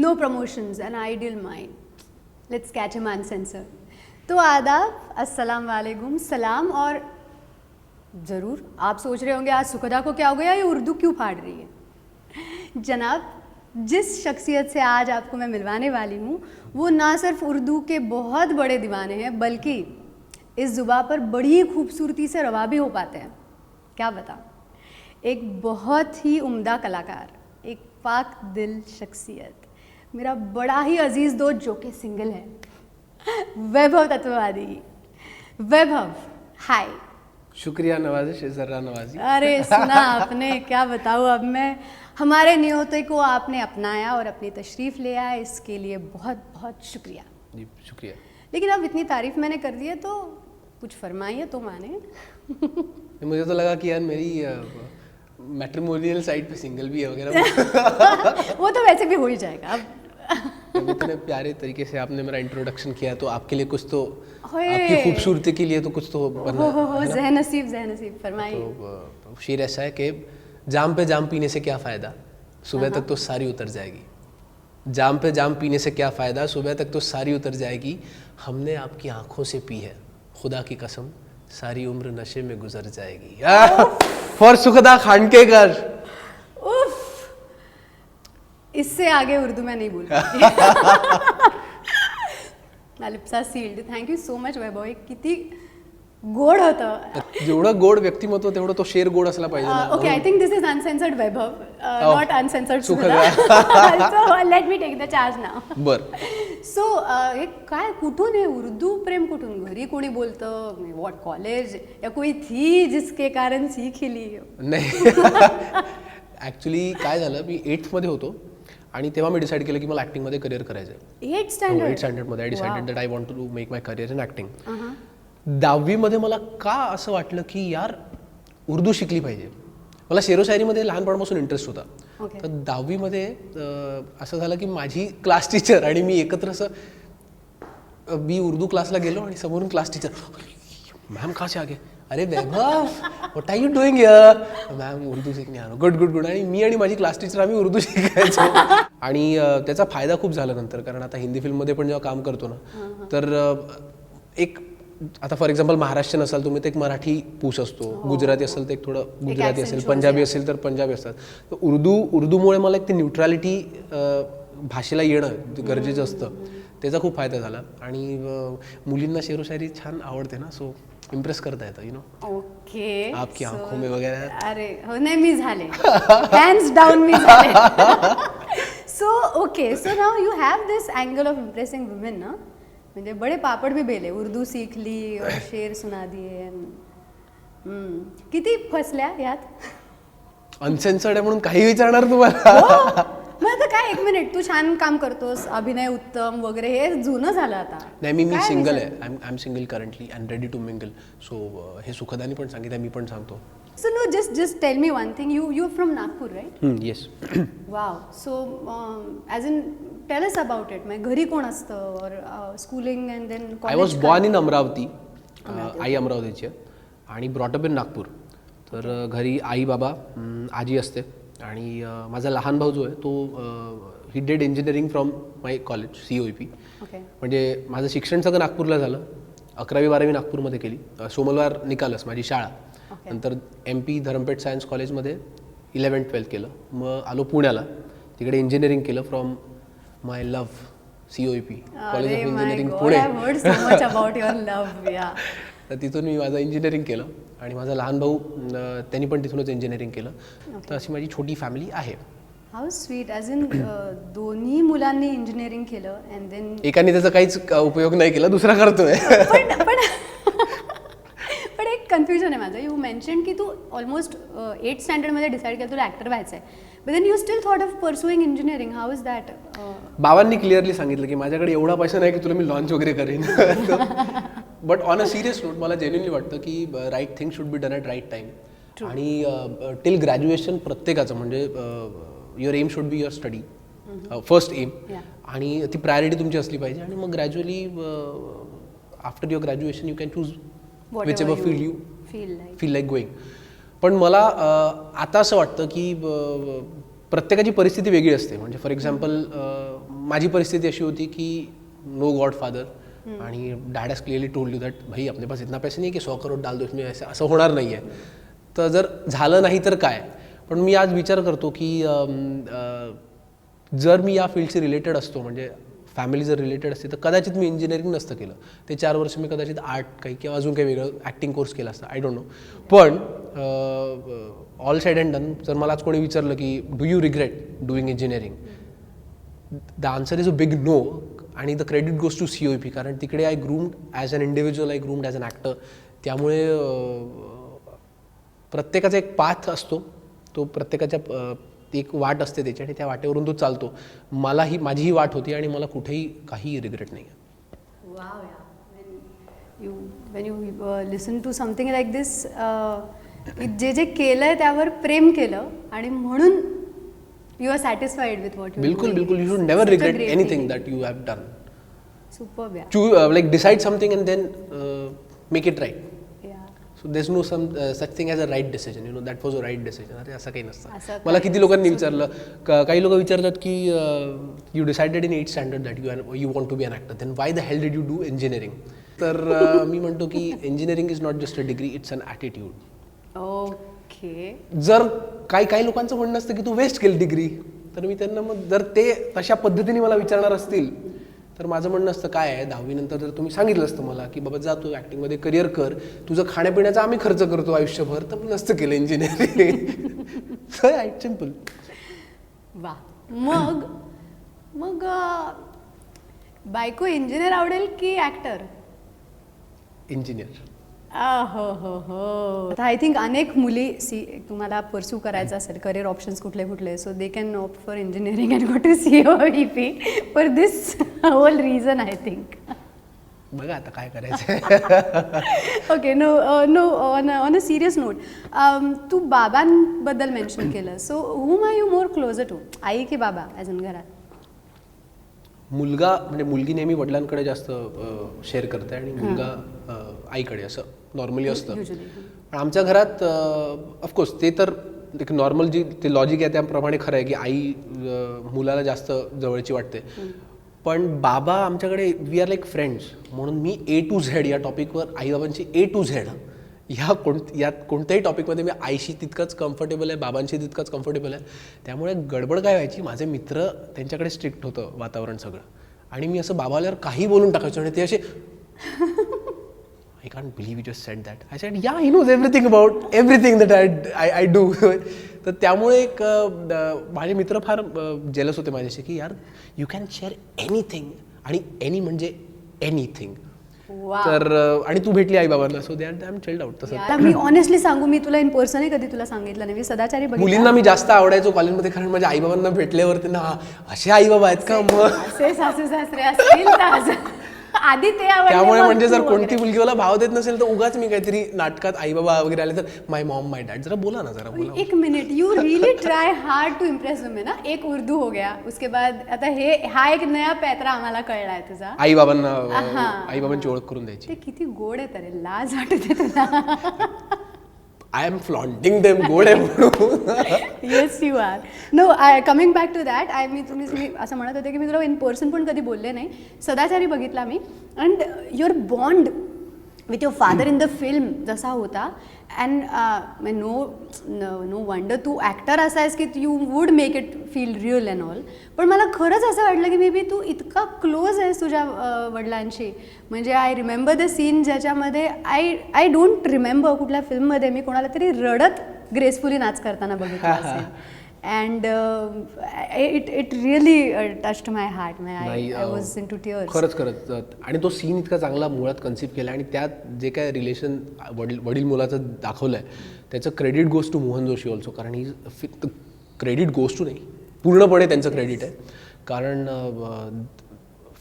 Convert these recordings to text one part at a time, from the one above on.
No promotions, an ideal mind, let's catch him uncensored. तो आदाब, अस्सलाम वालेकुम, सलाम. और ज़रूर आप सोच रहे होंगे आज सुखदा को क्या हो गया, ये उर्दू क्यों फाड़ रही है. जनाब, जिस शख्सियत से आज आपको मैं मिलवाने वाली हूँ वो ना सिर्फ उर्दू के बहुत बड़े दीवाने हैं बल्कि इस ज़ुबान पर बड़ी खूबसूरती से रवा भी हो पाते हैं. क्या बता, एक बहुत ही उम्दा कलाकार, एक पाक दिल शख्सियत, मेरा बड़ा ही अजीज़ दोस्त जो कि सिंगल है, वैभव तत्ववादी. वैभव, हाय. शुक्रिया नवाजिश, ज़रा नवाजी. अरे सुना आपने, क्या बताऊँ अब मैं. हमारे नियोते को आपने अपनाया और अपनी तशरीफ़ ले आया, इसके लिए बहुत बहुत शुक्रिया. जी शुक्रिया. लेकिन अब इतनी तारीफ़ मैंने कर दी है तो कुछ फरमाइए तो माने. मुझे तो लगा कि यार मेरी मैट्रिमोनियल साइट पे सिंगल भी है वगैरह. वो तो वैसे भी हो ही जाएगा अब. इतने प्यारे तरीके से आपने मेरा इंट्रोडक्शन किया तो आपके लिए कुछ तो, होए. आपकी खूबसूरती के लिए तो कुछ तो बनना है ना? ज़हनसीब फरमाइए. तो शेर ऐसा है कि जाम पे जाम पीने से क्या फ़ायदा, सुबह तक तो सारी उतर जाएगी. जाम पे जाम पीने से क्या फ़ायदा, सुबह तक तो सारी उतर जाएगी. हमने आपकी आंखों से पी है, खुदा की कसम सारी उम्र नशे में गुजर जाएगी. फॉर सुखदा खानकेकर. उफ, इससे आगे उर्दू में नहीं बोल पाती. Lips are sealed. Thank you so much Vaibhav. किती गोड होतं. जेवढं गोड व्यक्तिमत्व तेवढं तो शेर गोड असला पाहिजे ना. Okay, I think this is uncensored Vaibhav, not uncensored Sukhada. So let me take the charge now. बर. सो हे काय, कुठून हे उर्दू प्रेम कुठून? घरी कोणी बोलतं, व्हॉट कॉलेज या कोई थी जिसके कारण सीख ली? नाही, ॲक्च्युली काय झालं, मी 8th मध्ये होतो आणि तेव्हा मी डिसाईड केलं की मला ॲक्टिंगमध्ये करिअर करायचं आहे. 8th standard? 8th स्टँडर्डमध्ये I decided that I want to make my career in acting. 10वीमध्ये मला का असं वाटलं की यार उर्दू शिकली पाहिजे. मला शेरो शायरीमध्ये लहानपणापासून इंटरेस्ट होता. तर 10वीमध्ये असं झालं की माझी क्लास टीचर आणि मी एकत्र असं, मी उर्दू क्लासला गेलो आणि समोरून क्लास टीचर, मैम कहाँ से आ गए. अरे Vaibhav, what are you doing here. Ma'am Urdu सीखने आ रहा. Good good good. आणि मी आणि माझी क्लास टीचर आम्ही उर्दू शिकायचो. आणि त्याचा फायदा खूप झाला नंतर, कारण आता हिंदी फिल्ममध्ये पण जेव्हा काम करतो ना तर एक, आता फॉर एक्झाम्पल महाराष्ट्रीयन असाल तुम्ही तर एक मराठी पूस असतो, गुजराती असेल तर एक थोडं गुजराती असेल, पंजाबी असेल तर पंजाबी असतात. तर उर्दूमुळे मला एक ते न्यूट्रॅलिटी भाषेला येणं गरजेचं असतं, त्याचा खूप फायदा झाला. आणि मुलींना शेरो शायरी छान आवडते ना, सो इम्प्रेस करता येतं, यू नो. ओके. आपकी आंखों में वगैरे. अरे हो, नाही मी झाले, हँड्स डाऊन मी झाले. So okay, so now you have this angle of impressing women ना. म्हणजे बड़े पापड़ भी बेले, उर्दू सीख ली और शेर सुना दिए. किती फसल्या यात? अनसेन्सर्ड आहे म्हणून काही विचारणार तुम्हाला. मग आता काय, एक मिनिट, तू छान काम करतोस, अभिनय उत्तम वगैरे, हे जुनं झालं आता. नाही, मी सिंगल आहे. I am single currently and ready to mingle. So हे सुखदानी पण सांगितलं, मी पण सांगतो. So no, just tell me one thing. You're from Nagpur, right? Yes. Wow. So as in, tell us about it. म्हणजे घरी कोण असतं, और schooling and then college? I was born in Amravati. आई अमरावतीची आहे आणि ब्रॉटअप इन नागपूर. तर घरी आई बाबा आजी असते आणि माझा लहान भाऊ जो आहे तो he did engineering from my college COEP. म्हणजे माझं शिक्षण सगळं नागपूरला झालं. 11वी 12वी नागपूरमध्ये केली. सोमलवार निकालच माझी शाळा. नंतर MP धरमपेठ सायन्स कॉलेजमध्ये 11th 12th केलं. मग आलो पुण्याला, तिकडे इंजिनिअरिंग केलं from my love COEP college of engineering Pune. तर तिथून मी माझं इंजिनिअरिंग केलं आणि माझा लहान भाऊ त्यांनी पण तिथूनच इंजिनिअरिंग केलं. तर अशी माझी छोटी फॅमिली आहे. How sweet. ॲज इन दोन्ही मुलांनी इंजिनिअरिंग केलं अँड देन एकाने त्याचा काहीच उपयोग नाही केला, दुसरा करतोय. पण एक कन्फ्युजन आहे माझं. यू मेन्शन की तू ऑलमोस्ट 8th स्टँडर्डमध्ये डिसाईड केलं तुला ॲक्टर व्हायचं आहे, but then you still thought of pursuing engineering. How is that? बाबांनी क्लिअरली सांगितलं की माझ्याकडे एवढा पैसा नाही की तुला मी लॉन्च वगैरे करेन. But on a serious note मला जेन्युइनली वाटतं की right thing should be done at right time. आणि टिल ग्रॅज्युएशन प्रत्येकाचं म्हणजे your aim should be your study, first aim. आणि ती प्रायोरिटी तुमची असली पाहिजे. आणि मग gradually after your graduation you can choose whichever feel you feel like going. पण मला आता असं वाटतं की प्रत्येकाची परिस्थिती वेगळी असते. म्हणजे फॉर एक्झाम्पल माझी परिस्थिती अशी होती की नो गॉड फादर, आणि dad has clearly told you that भाई अपने पास इतना पैसे नाही की 100 करोड डाल दो इसमें, असं होणार नाही आहे. तर जर झालं नाही तर काय. पण मी आज विचार करतो की जर मी या फील्डशी रिलेटेड असतो, म्हणजे फॅमिली जर रिलेटेड असते, तर कदाचित मी इंजिनिअरिंग नसतं केलं. ते 4 वर्ष मी कदाचित आर्ट काही किंवा अजून काही वेगळं ॲक्टिंग कोर्स केला असता, आय डोंट नो. पण ऑल साईड अँड डन, जर मला आज कोणी विचारलं की do you regret doing engineering, the answer is a big no. आणि the credit goes to COEP, कारण तिकडे I groomed as an individual, I groomed as an actor. त्यामुळे प्रत्येकाचा एक पाथ असतो, तो प्रत्येकाच्या एक वाट असते त्याची, आणि त्या वाटेवरून तो चालतो. माझी ही वाट होती आणि मला कुठेही काही रिग्रेट नाही आहे. Wow, yeah. When you listen to something like this, जे केलंय त्यावर प्रेम केलं आणि म्हणून you are satisfied with what you do. बिलकुल, you should never regret anything that you have done. Superb, yeah. Like decide something and then make it right. Yeah. So there's no such thing as a right decision, that was a right decision. अरे असं काही असं नसतं. मला किती लोकांनी विचारलं, काही लोक विचारतात की you decided in 8th standard that you want to be an actor, then why the hell did you do engineering. तर मी म्हणतो की engineering is not just a degree, it's an attitude. Okay. जर काही लोकांचं म्हणणं असतं की तू वेस्ट केली डिग्री, तर मी त्यांना मग जर ते तशा पद्धतीने मला विचारणार असतील, तर माझं म्हणणं असतं काय आहे, 10वी नंतर जर तुम्ही सांगितलं असतं मला की बाबा जा तू ॲक्टिंगमध्ये करिअर कर, तुझं खाण्यापिण्याचा आम्ही खर्च करतो आयुष्यभर, तर नसतं केलं इंजिनिअरिंग. सिम्पल. वा. मग बायको इंजिनियर आवडेल की ॲक्टर? इंजिनियर. हो. आय थिंक अनेक मुली तुम्हाला परस्यू करायचं असेल करिअर ऑप्शन्स कुठले, so they can opt for engineering and go to COEP for this whole reason, I think. बघा आता काय करायचं. Okay. No on a serious note, तू बाबांबद्दल मेन्शन केलं, so whom are you more closer to, आई की बाबा ॲज इन घरात? मुलगा म्हणजे मुलगी नेहमी वडिलांकडे जास्त शेअर करते आणि मुलगा आईकडे, असं नॉर्मली असतं. पण आमच्या घरात ऑफकोर्स ते तर एक नॉर्मल जी ते लॉजिक आहे त्याप्रमाणे खरं आहे की आई मुलाला जास्त जवळची वाटते. पण बाबा आमच्याकडे वी आर लाईक फ्रेंड्स, म्हणून मी A to Z या टॉपिकवर आईबाबांची A to Z यात कोणत्याही टॉपिकमध्ये मी आईशी तितकंच कम्फर्टेबल आहे, बाबांशी तितकंच कम्फर्टेबल आहे. त्यामुळे गडबड काय व्हायची, माझे मित्र त्यांच्याकडे स्ट्रिक्ट होतं वातावरण सगळं, आणि मी असं बाबाल्यावर काही बोलून टाकायचो आणि ते असे I can't believe you just said that. I said, yeah, he knows everything about everything that I do. तर त्यामुळे एक माझे मित्र फार जेलस होते माझ्याशी की यार यू कॅन शेअर एनिथिंग, आणि एनी म्हणजे एनिथिंग. तर आणि तू भेटली आई बाबांना, so they are chilled out. तसं मी ऑनेस्टली सांगू, मी तुला इन पर्सनली कधी तुला सांगितलं नाही, मी सदाचारी मुलींना मी जास्त आवडायचो कॉलेजमध्ये, कारण माझ्या आई बाबांना भेटल्यावर त्यांना असे आई बाबा आहेत का, मग असे सासू सासरे असतील आधी ते आवडले. त्यामुळे म्हणजे जर कोणती मुलगी मला भाव देत नसेल तर उगाच मी काहीतरी नाटकात आई बाबा वगैरे आले तर माय मॉम माय डॅड, जरा बोला ना, जरा बोला. एक minute, you really try hard to impress women. एक उर्दू हो गया, उसके बाद आता हा एक नया पैत्रा आम्हाला कळलाय तुझा, आई बाबांची ओळख करून द्यायची. ते किती गोड आहे, तरी लाज वाटते तुला. आय एम फ्लॉन्टिंग देम, गोड आहे म्हणून. Yes you are. No, coming back to that, तुम्ही असं म्हणत होते की मी तुला इन पर्सन पण कधी बोलले नाही. सदाचारी बघितला मी, and your bond with your father in the film जसा होता, अँड नो वंडर तू ॲक्टर असायस की you would make it feel real and all. पण मला खरंच असं वाटलं की मे बी तू इतका क्लोज आहेस तुझ्या वडिलांशी. म्हणजे आय रिमेंबर द सीन ज्याच्यामध्ये आय डोंट रिमेंबर कुठल्या फिल्ममध्ये मी कोणाला तरी रडत ग्रेसफुली नाच करताना बघितलं असेल. And it really touched my heart. I was in to tears. खरंच. आणि तो सीन इतका चांगला मुळात कन्सिप्ट केला, आणि त्यात जे काय रिलेशन वडील मुलाचं दाखवलं आहे त्याचं credit goes to Mohan Joshi also. कारण ही क्रेडिट गोज टू नाही, पूर्णपणे त्यांचं क्रेडिट आहे. कारण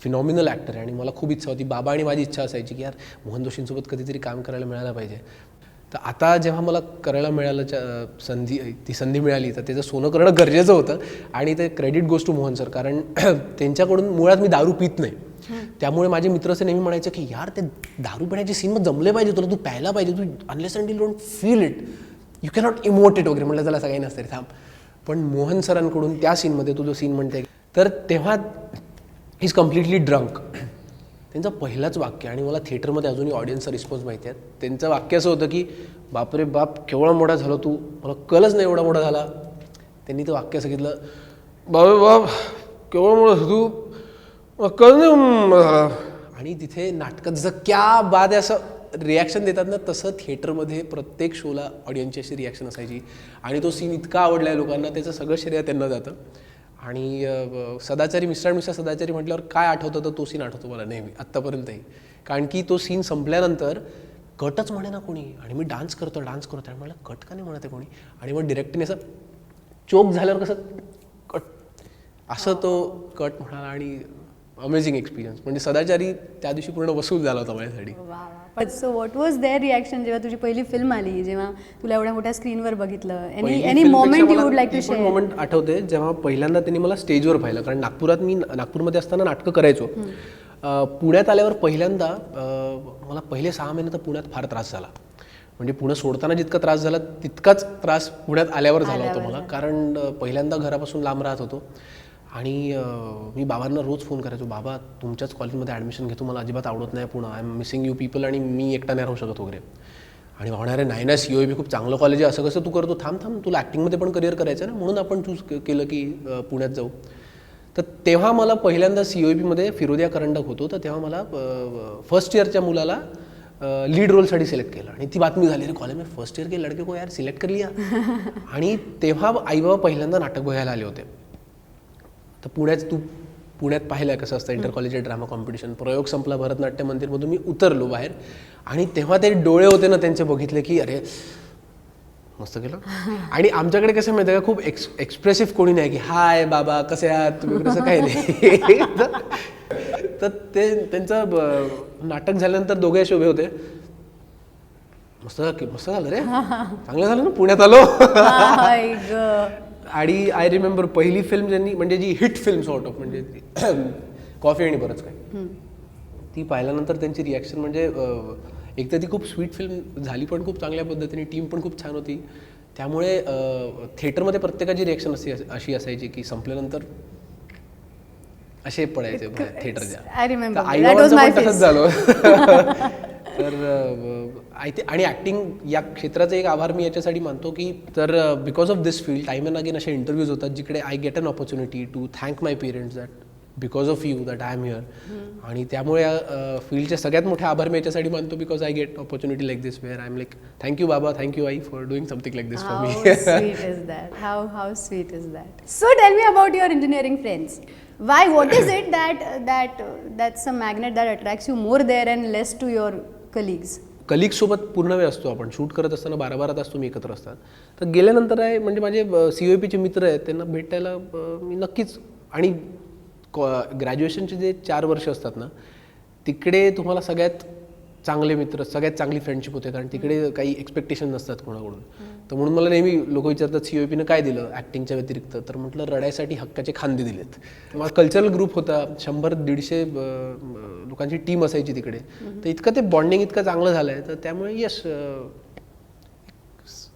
फिनॉमिनल ॲक्टर आहे, आणि मला खूप इच्छा होती, बाबा आणि माझी इच्छा असायची की यार मोहन जोशींसोबत कधीतरी काम करायला मिळालं पाहिजे. तर आता जेव्हा मला करायला मिळालं ती संधी मिळाली, तर त्याचं सोनं करणं गरजेचं होतं. आणि ते credit goes to Mohan sir, कारण त्यांच्याकडून मुळात मी दारू पित नाही. त्यामुळे माझे मित्र असं नेहमी म्हणायचं की यार ते दारू पिण्याचे सीन मग जमले पाहिजे तुला, तू प्यायला पाहिजे, तू unless and you don't feel it you cannot emote it वगैरे. म्हटलं त्याला सगळ्यांनी नसतं रे, थांब. पण मोहन सरांकडून त्या सीनमध्ये तू जो सीन म्हणते, तर तेव्हा इज कम्प्लिटली ड्रंक. त्यांचं पहिलंच वाक्य, आणि मला थिएटरमध्ये अजूनही ऑडियन्सचा रिस्पॉन्स माहिती आहे, त्यांचं वाक्य असं होतं की बापरे बाप केवढा मोठा झाला तू, मला कळच नाही एवढा मोठा झाला. त्यांनी ते वाक्य सांगितलं, बापरे बाप केवढा मोठा झाला तू, मला कळ नाही मोठा झाला. आणि तिथे नाटकात जसं क्या बाद आहे असं रिॲक्शन देतात ना, तसं थिएटरमध्ये प्रत्येक शोला ऑडियन्सची अशी रिॲक्शन असायची. आणि तो सीन इतका आवडला आहे लोकांना, त्याचं सगळं श्रेय त्यांना जातं. आणि सदाचारी मिस्टर अँड मिसेस सदाचारी म्हटल्यावर काय आठवतं तर तो सीन आठवतो मला नेहमी आत्तापर्यंतही. कारण की तो सीन संपल्यानंतर कटच म्हणे ना कोणी, आणि मी डान्स करतो आणि मला कट का नाही म्हणत आहे कोणी, आणि मग डिरेक्टरने असं चोक झाल्यावर कसं कट असं तो कट म्हणाला. आणि अमेझिंग एक्सपिरियन्स, म्हणजे सदाचारी त्या दिवशी पूर्ण वसूल झाला होता माझ्यासाठी. So what was their reaction जेव्हा तुझी पहिली फिल्म आली, जेव्हा तुला एवढ्या मोठ्या स्क्रीनवर बघितलं? Any moment you would like to share? Moment आठवते जेव्हा पहिल्यांदा त्यांनी मला स्टेजवर पाहिलं, कारण नागपूरमध्ये असताना नाटकं करायचो. पुण्यात आल्यावर पहिल्यांदा मला पहिले 6 महिने तर पुण्यात फार त्रास झाला. म्हणजे पुणे सोडताना जितका त्रास झाला तितकाच त्रास पुण्यात आल्यावर झाला होता मला. कारण पहिल्यांदा घरापासून लांब राहत होतो, आणि मी बाबांना रोज फोन करायचो, बाबा तुमच्याच कॉलेजमध्ये ॲडमिशन घेतो, मला अजिबात आवडत नाही Pune, I am missing you people, आणि मी एकटा नाही राहू शकत वगैरे. आणि म्हणणारे नाही ना, COEP खूप चांगलं कॉलेज आहे, असं कसं तू करतो, थांब तुला ॲक्टिंगमध्ये पण करिअर करायचं ना, म्हणून आपण चूज केलं की पुण्यात जाऊ. तर तेव्हा मला पहिल्यांदा COEPमध्ये फिरोदिया करंडक होतो, तर तेव्हा मला फर्स्ट इयरच्या मुलाला लीड रोलसाठी सिलेक्ट केलं. आणि ती बातमी झाली, अरे कॉलेज में फर्स्ट इयर के लड़के को यार सिलेक्ट कर लिया. आणि तेव्हा आईबाबा पहिल्यांदा नाटक बघायला आले होते. तर पुण्यात पाहिलं कसं असतं इंटर कॉलेज ड्रामा कॉम्पिटिशन. प्रयोग संपला भरतनाट्य मंदिरमधून मी उतरलो बाहेर, आणि तेव्हा ते डोळे होते ना त्यांचे, बघितले की अरे मस्त केलं. आणि आमच्याकडे कसं माहिती आहे का, खूप एक्सप्रेसिव्ह कोणी नाही की हाय बाबा कसे आहात तुम्ही, कसं काही नाही. तर ते त्यांचं नाटक झाल्यानंतर दोघे असे उभे होते, मस्त झालं रे, चांगलं झालं ना पुण्यात आलो. आणि आय रिमेंबर पहिली फिल्म ज्यांनी, म्हणजे जी हिट फिल्म सॉर्ट ऑफ, म्हणजे कॉफी आणि बरंच काय, ती पाहिल्यानंतर त्यांची रिॲक्शन म्हणजे एक तर ती खूप स्वीट फिल्म झाली पण खूप चांगल्या पद्धतीने, टीम पण खूप छान होती. त्यामुळे थिएटरमध्ये प्रत्येकाची रिॲक्शन अशी असायची की संपल्यानंतर असे पडायचे थिएटरच्या. आईबाबांचं पण तसंच झालं. तर आणि ॲक्टिंग या क्षेत्राचे एक आभार मी याच्यासाठी मानतो की, तर because of this field time and again असे इंटरव्ह्यूज होतात जिकडे I get an opportunity to thank my parents that because of you that I am here. आणि त्यामुळे फील्डचे सगळ्यात मोठे आभार मी याच्यासाठी मानतो, because I get opportunity like this where I am like thank you बाबा, थँक्यू आई for doing something like this for me. How sweet is that? So tell me about your engineering friends. Why? What is it that's a magnet that attracts you more there and less to your colleagues? कलिग्ससोबत पूर्ण वेळ असतो आपण, shoot करत असताना 12 तास तुम्ही एकत्र असतात. तर गेल्यानंतर आहे म्हणजे माझे COEPचे मित्र आहेत, त्यांना भेटायला मी नक्कीच. आणि ग्रॅज्युएशनचे जे 4 वर्ष असतात ना, तिकडे तुम्हाला सगळ्यात चांगले मित्र, सगळ्यात चांगली फ्रेंडशिप होते, कारण तिकडे काही एक्सपेक्टेशन नसतात कोणाकडून. तर म्हणून मला नेहमी लोक विचारतात COEPनं काय दिलं ॲक्टिंगच्या व्यतिरिक्त, तर म्हटलं रडायसाठी हक्काचे खांदे दिलेत. माझा कल्चरल ग्रुप होता, 100-150 लोकांची टीम असायची तिकडे. तर इतकं ते बॉन्डिंग इतकं चांगलं झालं आहे, तर त्यामुळे यश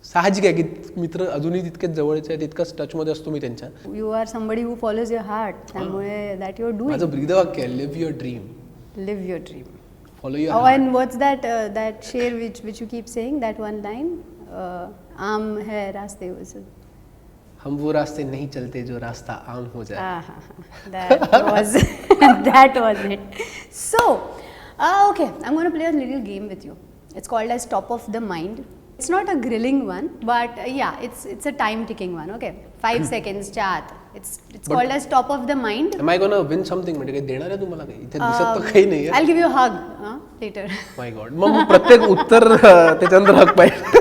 साहजिक आहे की मित्र अजूनही तितकेच जवळचे आहेत, तितकंच टचमध्ये असतो मी त्यांच्या. You are somebody who follows your heart, त्यामुळे दॅट यू आर डुईंग. माझं ब्रीदवाक्य आहे, live your dream. Live your dream. Follow your heart. And what's that share which you keep saying, that one line? आम है रास्ते उसे, हम वो रास्ते नहीं चलते जो रास्ता आम हो जाए. That was it. So, okay, I'm going to play a little game with you. It's called as Top of the Mind. It's not a grilling one, but yeah, it's a time ticking one. Okay, 5 seconds च्या आत. It's called as Top of the Mind. Am I gonna win something? म्हणजे काही देणार आहे तुम्हाला काही? इथे दिसत तर काही नाही. I'll give you a hug later. My God. मग प्रत्येक उत्तर त्याच्यानंतर हक पाहिजे.